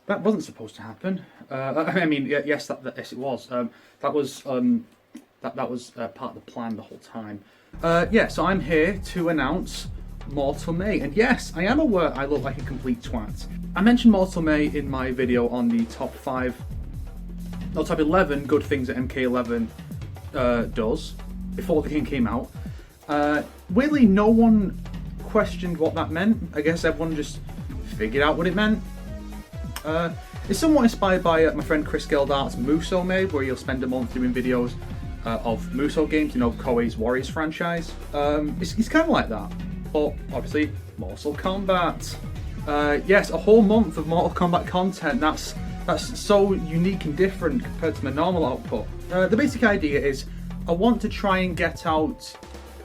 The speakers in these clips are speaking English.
That wasn't supposed to happen. I mean, yes, yes, it was. That was part of the plan the whole time. Yeah, so I'm here to announce Mortal May, and yes, I am aware I look like a complete twat. I mentioned Mortal May in my video on the top 11 good things that MK11 does before the game came out. Weirdly, no one questioned what that meant. I guess everyone just figured out what it meant. It's somewhat inspired by my friend Chris Geldart's Muso May, where he'll spend a month doing videos of Muso games, you know, Koei's Warriors franchise. It's kind of like that, but obviously Mortal Kombat. Yes, a whole month of Mortal Kombat content. That's so unique and different compared to my normal output. The basic idea is I want to try and get out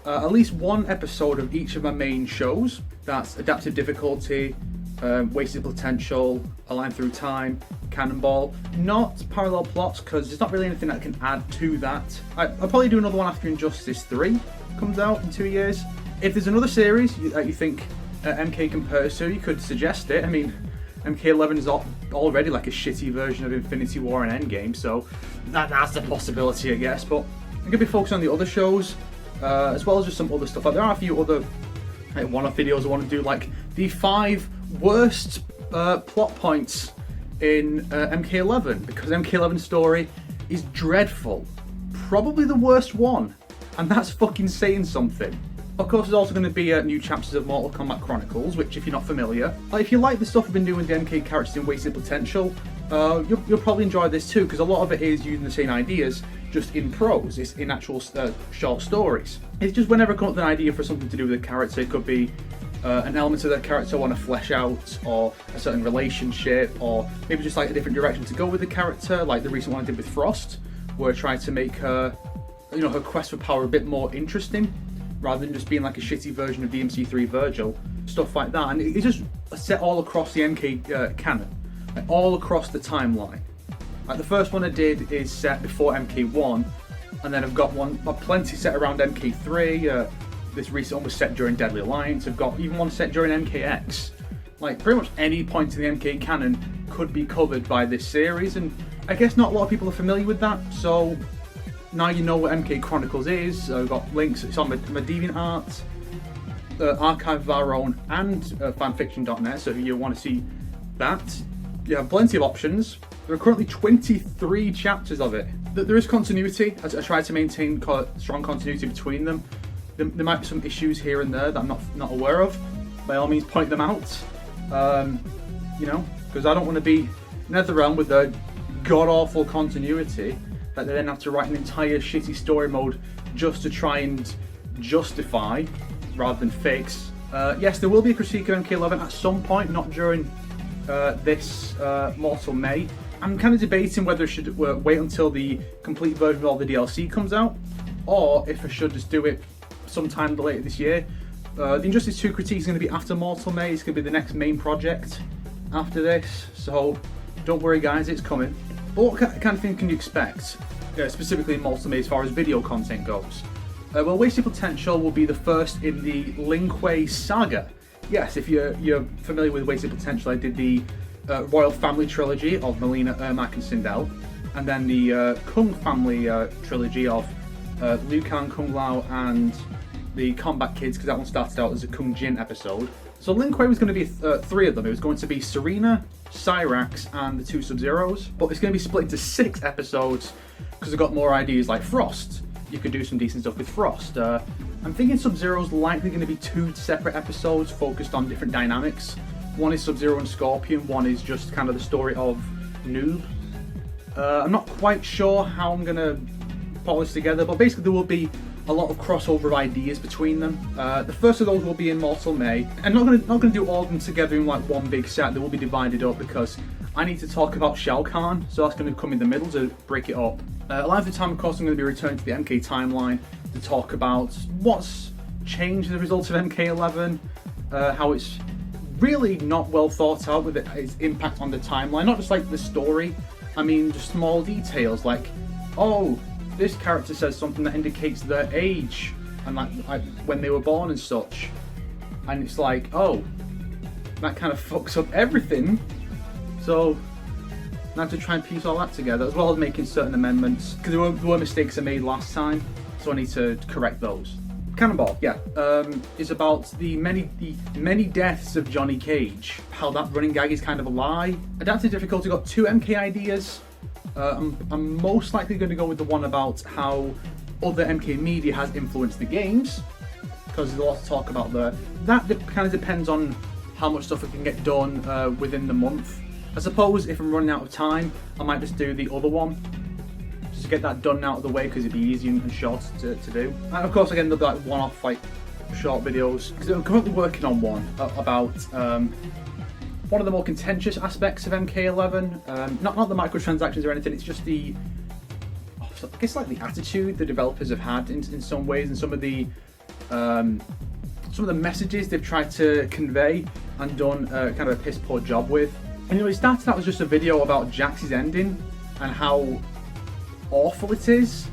at least one episode of each of my main shows. That's Adaptive Difficulty, Wasted Potential, A Line Through Time, Cannonball. Not Parallel Plots, because there's not really anything that can add to that. I'll probably do another one after Injustice 3 comes out in 2 years. If there's another series that you think MK compares to, you could suggest it. I mean, MK11 is already like a shitty version of Infinity War and Endgame, so that's a possibility, I guess. But I'm going to be focusing on the other shows, as well as just some other stuff. There are a few other one-off videos I want to do, like the 5 worst plot points in MK11, because MK11's story is dreadful. Probably the worst one, and that's fucking saying something. Of course, there's also going to be new chapters of Mortal Kombat Chronicles, which, if you're not familiar, if you like the stuff I've been doing with the MK characters in Wasted Potential, you'll probably enjoy this too, because a lot of it is using the same ideas, just in prose. It's in actual short stories. It's just whenever I come up with an idea for something to do with a character, it could be an element of their character I want to flesh out, or a certain relationship, or maybe just like a different direction to go with the character, like the recent one I did with Frost, where I tried to make her, you know, her quest for power a bit more interesting, rather than just being like a shitty version of DMC3 Virgil, stuff like that. And it's just set all across the MK canon, like all across the timeline. Like the first one I did is set before MK1, and then I've got plenty set around MK3. This recent one was set during Deadly Alliance. I've got even one set during MKX. Like pretty much any point in the MK canon could be covered by this series, and I guess not a lot of people are familiar with that, so now you know what MK Chronicles is. I've got links, it's on my DeviantArt, Archive of Our Own, and fanfiction.net, so if you want to see that, you have plenty of options. There are currently 23 chapters of it. There is continuity. I try to maintain strong continuity between them. There might be some issues here and there that I'm not aware of. By all means, point them out. You know, because I don't want to be NetherRealm with a god-awful continuity that they then have to write an entire shitty story mode just to try and justify rather than fix. Yes, there will be a critique of MK11 at some point, not during this Mortal May. I'm kind of debating whether I should wait until the complete version of all the DLC comes out, or if I should just do it sometime later this year. The Injustice 2 critique is going to be after Mortal May. It's going to be the next main project after this, so don't worry guys, it's coming. But what kind of thing can you expect, specifically in Mortal May as far as video content goes? Well, Wasted Potential will be the first in the Lin Kuei saga. Yes, if you're familiar with Wasted Potential, I did the Royal Family trilogy of Melina, Ermac and Sindel, and then the Kung Family trilogy of Liu Kang, Kung Lao, and the Combat Kids, because that one started out as a Kung Jin episode. So Lin Kuei was going to be 3 of them. It was going to be Serena, Cyrax, and the 2 Sub-Zeros, but it's going to be split into 6 episodes because I've got more ideas like Frost. You could do some decent stuff with Frost. I'm thinking Sub-Zero's likely going to be 2 separate episodes focused on different dynamics. One is Sub-Zero and Scorpion, one is just kind of the story of Noob. I'm not quite sure how I'm going to put this together, but basically there will be a lot of crossover of ideas between them. The first of those will be in Mortal May. I'm not going to do all of them together in like one big set. They will be divided up because I need to talk about Shao Kahn, so that's going to come in the middle to break it up. A lot of the time, of course, I'm going to be returning to the MK timeline to talk about what's changed as a result of MK11, how it's really not well thought out with its impact on the timeline, not just like the story, I mean just small details like, oh, this character says something that indicates their age and like when they were born and such, and it's like, oh, that kind of fucks up everything. So And I had to try and piece all that together, as well as making certain amendments, because there were mistakes I made last time, so I need to correct those. Cannonball, yeah, is about the many deaths of Johnny Cage, how that running gag is kind of a lie. Adaptive difficulty, got 2 MK ideas. I'm most likely going to go with the one about how other MK media has influenced the games, because there's a lot to talk about there. That kind of depends on how much stuff I can get done within the month. I suppose if I'm running out of time, I might just do the other one, just to get that done out of the way, because it'd be easy and short to do. And of course, again, there'll be like one-off like short videos, because I'm currently working on one about one of the more contentious aspects of MK11. Not the microtransactions or anything. It's just I guess like the attitude the developers have had in some ways, and some of the messages they've tried to convey and done kind of a piss poor job with. And it started out as just a video about Jax's ending and how awful it is,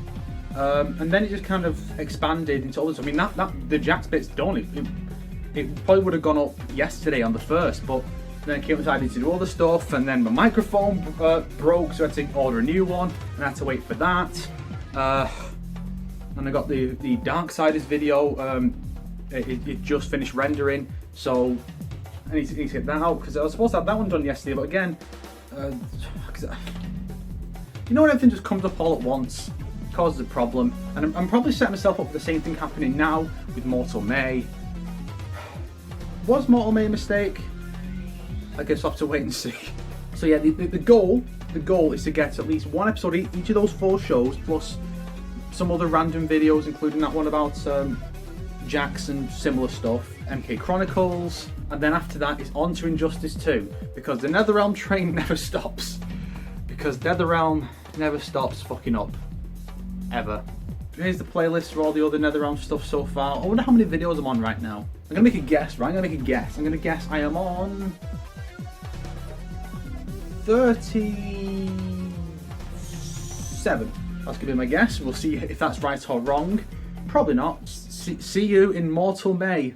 and then it just kind of expanded into others. I mean, the Jax bit's done. It probably would have gone up yesterday on the 1st, but then I came decided to do other stuff, and then my microphone broke, so I had to order a new one, and I had to wait for that. And I got the Darksiders video. It just finished rendering, so I need to get that out, because I was supposed to have that one done yesterday, but again, you know when everything just comes up all at once, it causes a problem, and I'm probably setting myself up for the same thing happening now with Mortal May. Was Mortal May a mistake? I guess I'll have to wait and see. So yeah, the goal is to get at least one episode each of those 4 shows, plus some other random videos, including that one about Jax and similar stuff, MK Chronicles, and then after that it's on to Injustice 2, because the Netherrealm train never stops. Because Netherrealm never stops fucking up. Ever. Here's the playlist for all the other Netherrealm stuff so far. I wonder how many videos I'm on right now. I'm gonna make a guess, right? I'm gonna guess I am on 37. That's gonna be my guess. We'll see if that's right or wrong. Probably not. See you in Mortal May.